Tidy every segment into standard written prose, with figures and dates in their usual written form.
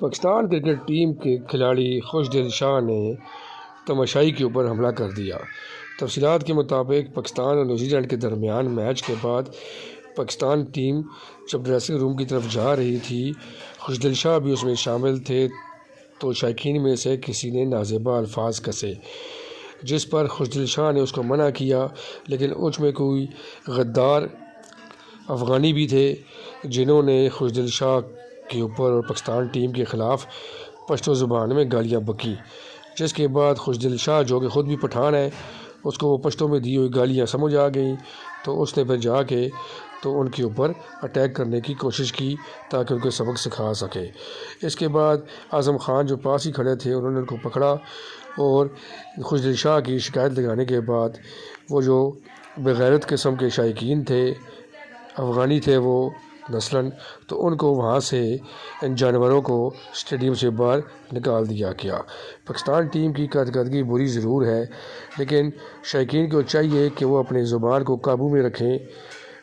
Pakistan cricket team کے کھلاڑی خوشدل شاہ نے تماشائی کے اوپر حملہ کر دیا۔ تفصیلات کے مطابق پاکستان اور نیوزی لینڈ کے درمیان میچ کے بعد پاکستان ٹیم جب ڈریسنگ روم کی طرف جا رہی تھی، خوشدل شاہ بھی اس میں شامل تھے، تو شائقین میں سے کسی نے نازیبا الفاظ کسے، جس پر خوشدل شاہ نے اس کو منع کیا، لیکن اس میں کوئی غدار افغانی بھی تھے جنہوں نے خوشدل شاہ کے اوپر اور پاکستان ٹیم کے خلاف پشتو زبان میں گالیاں بکیں، جس کے بعد خوشدل شاہ جو کہ خود بھی پٹھان ہے، اس کو وہ پشتو میں دی ہوئی گالیاں سمجھ آ گئیں، تو اس نے پھر جا کے تو ان کے اوپر اٹیک کرنے کی کوشش کی تاکہ ان کو سبق سکھا سکے۔ اس کے بعد اعظم خان جو پاس ہی کھڑے تھے، انہوں نے ان کو پکڑا اور خوشدل شاہ کی شکایت لگانے کے بعد وہ جو بغیرت قسم کے شائقین تھے، افغانی تھے وہ نسلاً، تو ان کو وہاں سے ان جانوروں کو اسٹیڈیم سے باہر نکال دیا گیا۔ پاکستان ٹیم کی کارکردگی بری ضرور ہے، لیکن شائقین کو چاہیے کہ وہ اپنی زبان کو قابو میں رکھیں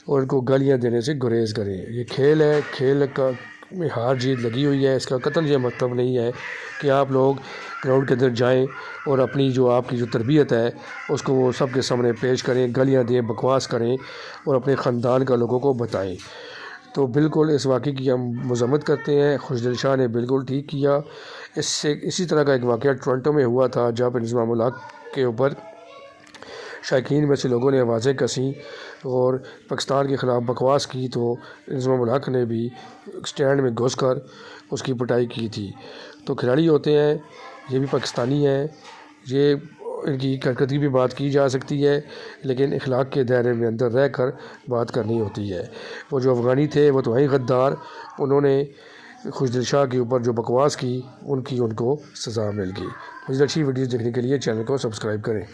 اور ان کو گالیاں دینے سے گریز کریں۔ یہ کھیل ہے، کھیل کا میں ہار جیت لگی ہوئی ہے، اس کا قطعاً یہ مطلب نہیں ہے کہ آپ لوگ گراؤنڈ کے اندر جائیں اور اپنی جو آپ کی جو تربیت ہے اس کو وہ سب کے سامنے پیش کریں، گالیاں دیں، بکواس کریں اور اپنے خاندان کا لوگوں کو بتائیں۔ تو بالکل اس واقعے کی ہم مذمت کرتے ہیں۔ خوشدل شاہ نے بالکل ٹھیک کیا۔ اسی طرح کا ایک واقعہ ٹورنٹو میں ہوا تھا، جہاں پہ نظام الحق کے اوپر شائقین میں سے لوگوں نے آوازیں کسیں اور پاکستان کے خلاف بکواس کی، تو نظام الحق نے بھی اسٹینڈ میں گھس کر اس کی پٹائی کی تھی۔ تو کھلاڑی ہوتے ہیں، یہ بھی پاکستانی ہیں، یہ ان کی کارکردگی بھی بات کی جا سکتی ہے، لیکن اخلاق کے دائرے میں اندر رہ کر بات کرنی ہوتی ہے۔ وہ جو افغانی تھے وہ تو ہیں غدار، انہوں نے خوشدل شاہ کے اوپر جو بکواس کی ان کو سزا مل گئی۔ مزید اچھی ویڈیوز دیکھنے کے لیے چینل کو سبسکرائب کریں۔